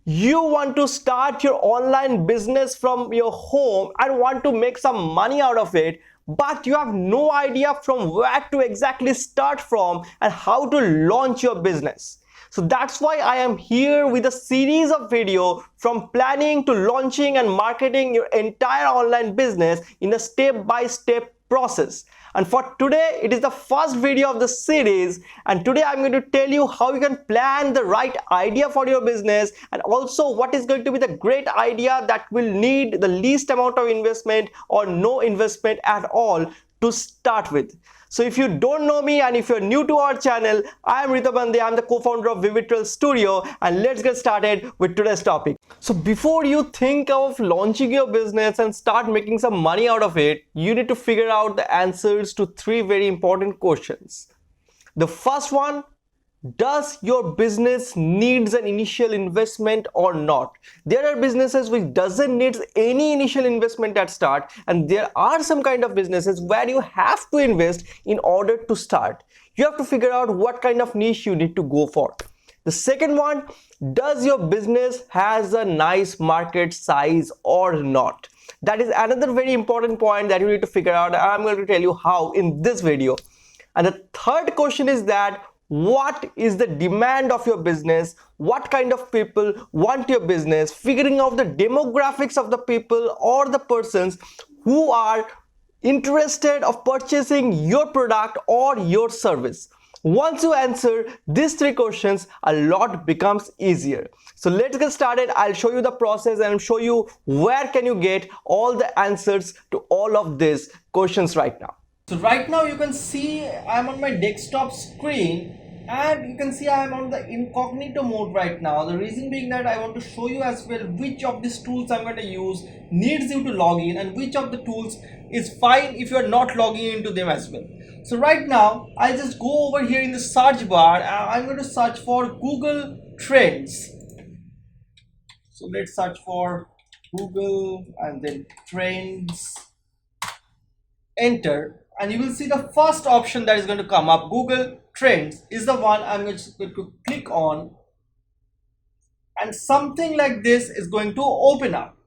You want to start your online business from your home and want to make some money out of it, but you have no idea from where to exactly start from and how to launch your business. So that's why I am here with a series of video from planning to launching and marketing your entire online business in a step-by-step process. And for today, it is the first video of the series, and today I'm going to tell you how you can plan the right idea for your business, and also what is going to be the great idea that will need the least amount of investment or no investment at all to start with. So if you don't know me and if you're new to our channel, I am Ritabande. I'm the co-founder of Vivitrol Studio, and let's get started with today's topic. So before you think of launching your business and start making some money out of it, you need to figure out the answers to three very important questions. The first one: does your business needs an initial investment or not? There are businesses which doesn't need any initial investment at start, and there are some kind of businesses where you have to invest in order to start. You have to figure out what kind of niche you need to go for. The second one: does your business has a nice market size or not? That is another very important point that you need to figure out. I'm going to tell you how in this video. And the third question is that what is the demand of your business? What kind of people want your business? Figuring out the demographics of the people or the persons who are interested of purchasing your product or your service. Once you answer these three questions, a lot becomes easier. So let's get started. I'll show you the process and I'll show you where can you get all the answers to all of these questions right now. So right now you can see I'm on my desktop screen, and you can see I'm on the incognito mode right now. The reason being that I want to show you as well which of these tools I'm going to use needs you to log in, and which of the tools is fine if you're not logging into them as well. So right now I'll just go over here in the search bar and I'm going to search for Google Trends. So let's search for Google and then Trends, enter, and you will see the first option that is going to come up. Google Trends is the one I'm going to click on, and something like this is going to open up.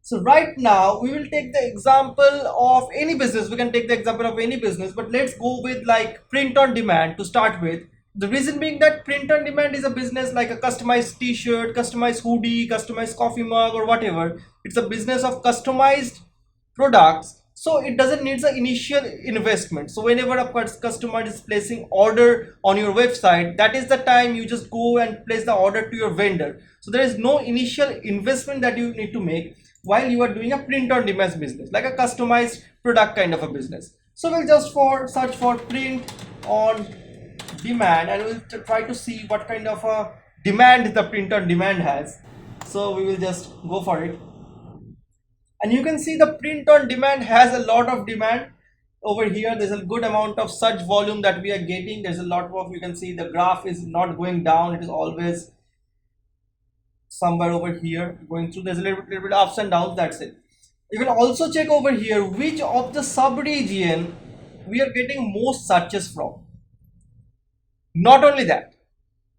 So right now we will take the example of any business. We can take the example of any business, but let's go with like print on demand to start with. The reason being that print on demand is a business like a customized t-shirt, customized hoodie, customized coffee mug, or whatever. It's a business of customized products, so it doesn't need the initial investment. So whenever a customer is placing order on your website, that is the time you just go and place the order to your vendor. So there is no initial investment that you need to make while you are doing a print on demand business, like a customized product kind of a business. So we'll just search for print on demand, and we'll try to see what kind of a demand the print on demand has. So we will just go for it. And you can see the print on demand has a lot of demand over here. There's a good amount of search volume that we are getting. There's a lot of, you can see the graph is not going down. It is always somewhere over here going through. There's a little bit ups and downs. That's it. You can also check over here which of the sub-region we are getting most searches from. Not only that,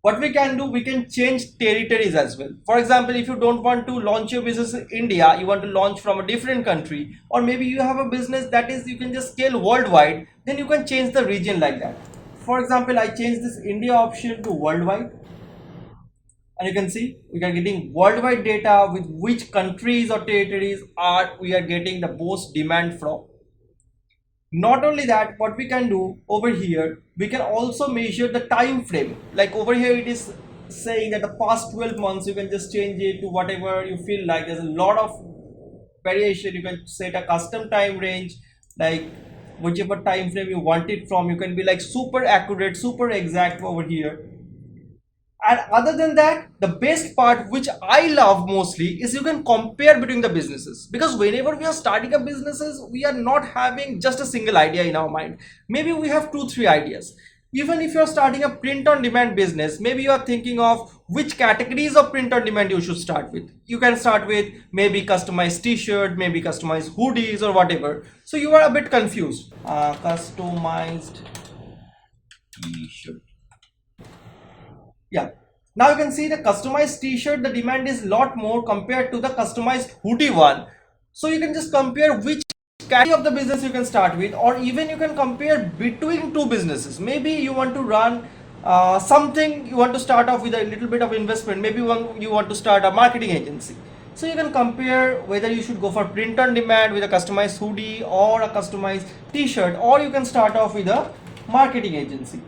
what we can do, we can change territories as well. For example, if you don't want to launch your business in India, you want to launch from a different country, or maybe you have a business that is you can just scale worldwide, then you can change the region like that. For example, I changed this India option to worldwide, and you can see we are getting worldwide data with which countries or territories we are getting the most demand from. Not only that, what we can do over here, we can also measure the time frame. Like over here it is saying that the past 12 months, you can just change it to whatever you feel like. There's a lot of variation. You can set a custom time range, like whichever time frame you want it from. You can be like super accurate, super exact over here. And other than that, the best part which I love mostly is you can compare between the businesses, because whenever we are starting a businesses, we are not having just a single idea in our mind. Maybe we have 2-3 ideas. Even if you're starting a print on demand business, maybe you are thinking of which categories of print on demand you should start with. You can start with maybe customized t-shirt, maybe customized hoodies, or whatever. So you are a bit confused. Customized t-shirt. Yeah. Now you can see the customized t-shirt, the demand is a lot more compared to the customized hoodie one. So you can just compare which category of the business you can start with, or even you can compare between two businesses. Maybe you want to run something, you want to start off with a little bit of investment. Maybe you want to start a marketing agency. So you can compare whether you should go for print on demand with a customized hoodie or a customized t-shirt, or you can start off with a marketing agency.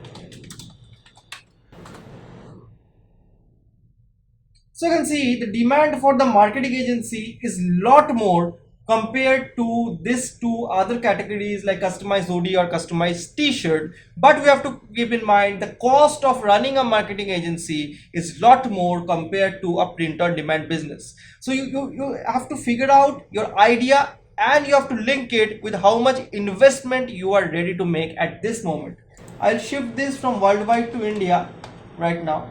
So you can see the demand for the marketing agency is lot more compared to these two other categories like customized hoodie or customized t-shirt. But we have to keep in mind the cost of running a marketing agency is lot more compared to a print on demand business. So you have to figure out your idea and you have to link it with how much investment you are ready to make at this moment. I'll shift this from worldwide to India right now,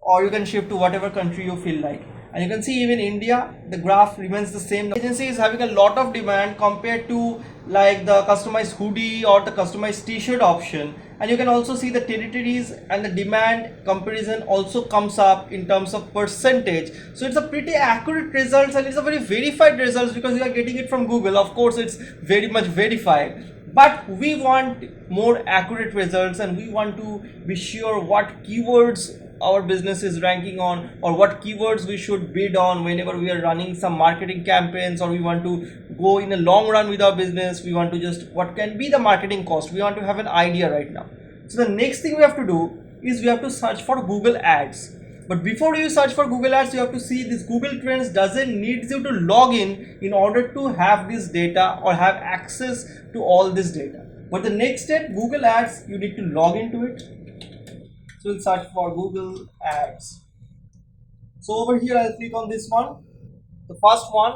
or you can shift to whatever country you feel like. And you can see even India, the graph remains the same. The agency is having a lot of demand compared to like the customized hoodie or the customized t-shirt option. And you can also see the territories and the demand comparison also comes up in terms of percentage. So it's a pretty accurate results, and it's a very verified results because you are getting it from Google. Of course it's very much verified, but we want more accurate results and we want to be sure what keywords our business is ranking on, or what keywords we should bid on whenever we are running some marketing campaigns, or we want to go in a long run with our business. We want to just what can be the marketing cost, we want to have an idea right now. So the next thing we have to do is we have to search for Google ads. But before you search for Google ads, you have to see this Google Trends doesn't need you to log in order to have this data or have access to all this data. But the next step, Google ads, you need to log into it. So we'll search for Google ads. So over here I'll click on this one, the first one,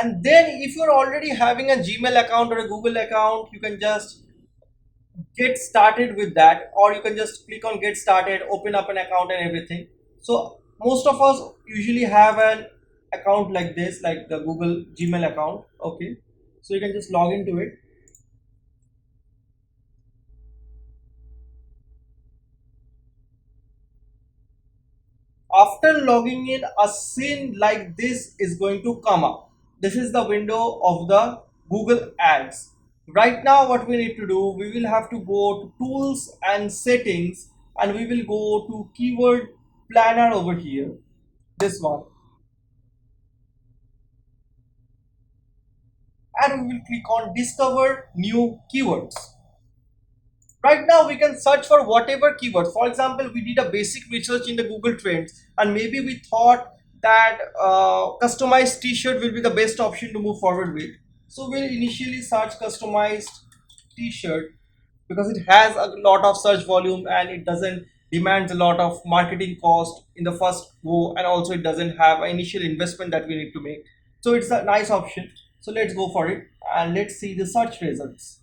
and then if you're already having a Gmail account or a Google account, you can just get started with that, or you can just click on get started, open up an account and everything. So most of us usually have an account like this, like the Google Gmail account. Okay, so you can just log into it. After logging in, a scene like this is going to come up. This is the window of the Google ads. Right now what we need to do, we will have to go to tools and settings, and we will go to keyword planner over here, this one, and we will click on discover new keywords. Right now we can search for whatever keyword. For example, we did a basic research in the Google Trends, and maybe we thought that customized t-shirt will be the best option to move forward with. So we'll initially search customized t-shirt because it has a lot of search volume and it doesn't demand a lot of marketing cost in the first go, and also it doesn't have an initial investment that we need to make. So it's a nice option. So let's go for it and let's see the search results.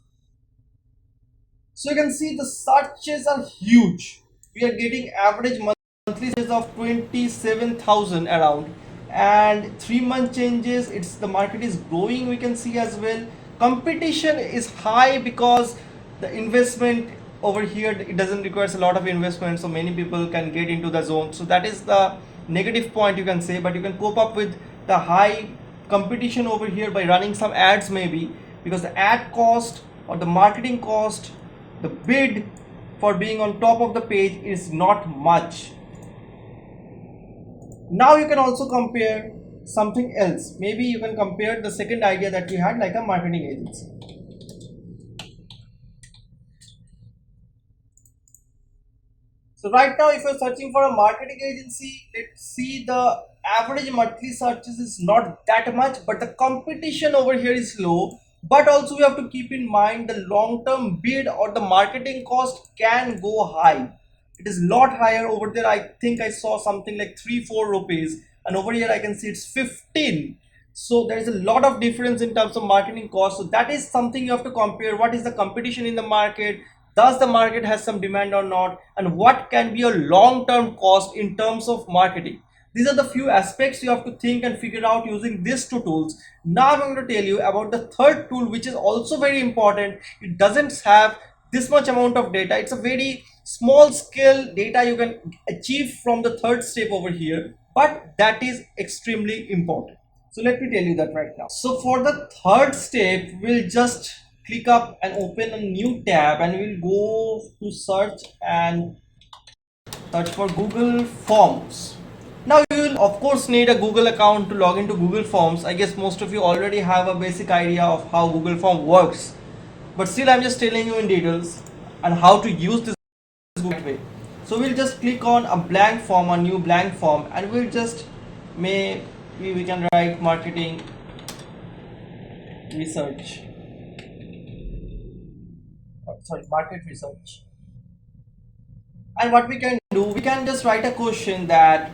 So you can see the searches are huge. We are getting average monthly searches of 27,000 around, and 3 month changes. It's the market is growing. We can see as well. Competition is high because the investment over here, it doesn't requires a lot of investment, so many people can get into the zone. So that is the negative point you can say, but you can cope up with the high competition over here by running some ads maybe, because the ad cost or the marketing cost, the bid for being on top of the page is not much. Now you can also compare something else. Maybe you can compare the second idea that we had, like a marketing agency. So right now if you're searching for a marketing agency, let's see, the average monthly searches is not that much, but the competition over here is low. But also we have to keep in mind the long-term bid or the marketing cost can go high. It is lot higher over there. I think I saw something like 3-4 rupees, and over here I can see it's 15. So there is a lot of difference in terms of marketing cost. So that is something you have to compare. What is the competition in the market? Does the market has some demand or not? And what can be a long-term cost in terms of marketing? These are the few aspects you have to think and figure out using these two tools. Now I'm going to tell you about the third tool, which is also very important. It doesn't have this much amount of data. It's a very small scale data you can achieve from the third step over here, but that is extremely important. So let me tell you that right now. So for the third step, we'll just click up and open a new tab, and we'll go to search and search for Google Forms. Now you will of course need a Google account to log into Google Forms. I guess most of you already have a basic idea of how Google Form works, but still I'm just telling you in details and how to use this good way. So we'll just click on a blank form, a new blank form, and we'll just, maybe we can write marketing research, sorry, market research. And what we can do, we can just write a question that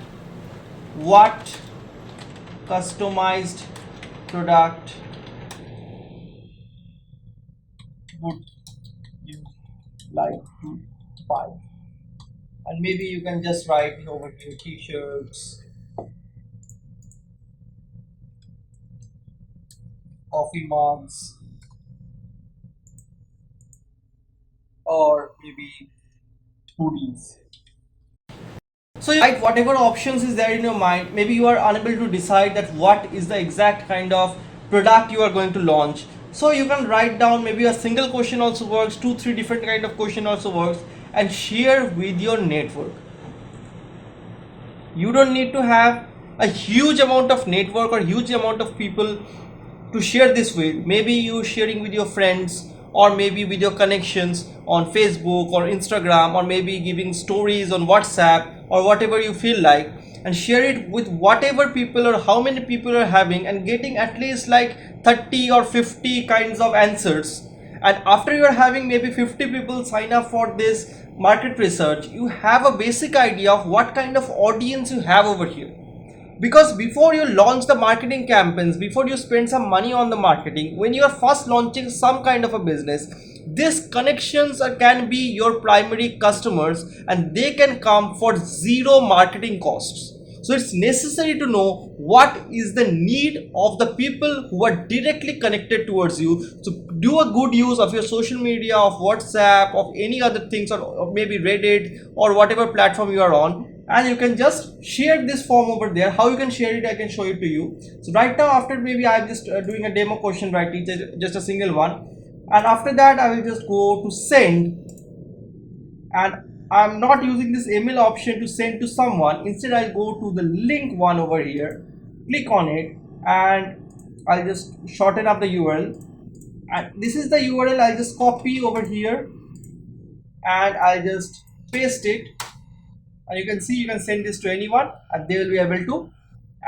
what customized product would you like to buy? And maybe you can just write over here t-shirts, coffee mugs, or maybe hoodies. So you write whatever options is there in your mind. Maybe you are unable to decide that what is the exact kind of product you are going to launch. So you can write down, maybe a single question also works, 2-3 different kind of question also works, and share with your network. You don't need to have a huge amount of network or huge amount of people to share this with. Maybe you sharing with your friends, or maybe with your connections on Facebook or Instagram, or maybe giving stories on WhatsApp or whatever you feel like, and share it with whatever people or how many people are having, and getting at least like 30 or 50 kinds of answers. And after you are having maybe 50 people sign up for this market research, you have a basic idea of what kind of audience you have over here. Because before you launch the marketing campaigns, before you spend some money on the marketing, when you are first launching some kind of a business, these connections can be your primary customers, and they can come for zero marketing costs. So it's necessary to know what is the need of the people who are directly connected towards you. So do a good use of your social media, of WhatsApp, of any other things, or maybe Reddit or whatever platform you are on, and you can just share this form over there. How you can share it, I can show it to you. So right now, after maybe I'm just doing a demo question, right? It's just a single one, and after that I will just go to send, and I'm not using this email option to send to someone. Instead, I'll go to the link one over here, click on it, and I'll just shorten up the URL. And this is the URL. I'll just copy over here, and I'll just paste it. And you can see, you can send this to anyone, and they will be able to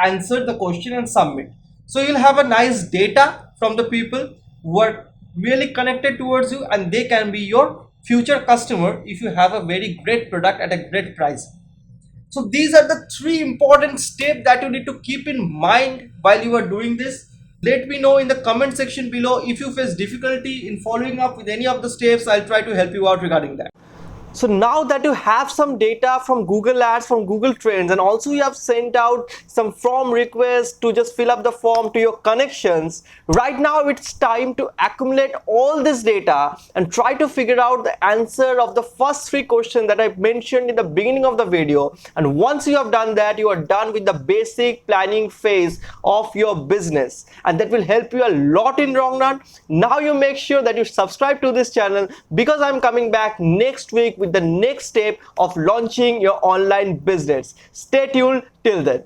answer the question and submit. So you'll have a nice data from the people who are really connected towards you, and they can be your future customer if you have a very great product at a great price. So these are the 3 important steps that you need to keep in mind while you are doing this. Let me know in the comment section below if you face difficulty in following up with any of the steps. I'll try to help you out regarding that. So now that you have some data from Google Ads, from Google Trends, and also you have sent out some form requests to just fill up the form to your connections, right now it's time to accumulate all this data and try to figure out the answer of the first 3 questions that I mentioned in the beginning of the video. And once you have done that, you are done with the basic planning phase of your business, and that will help you a lot in long run. Now you make sure that you subscribe to this channel, because I'm coming back next week with the next step of launching your online business. Stay tuned till then.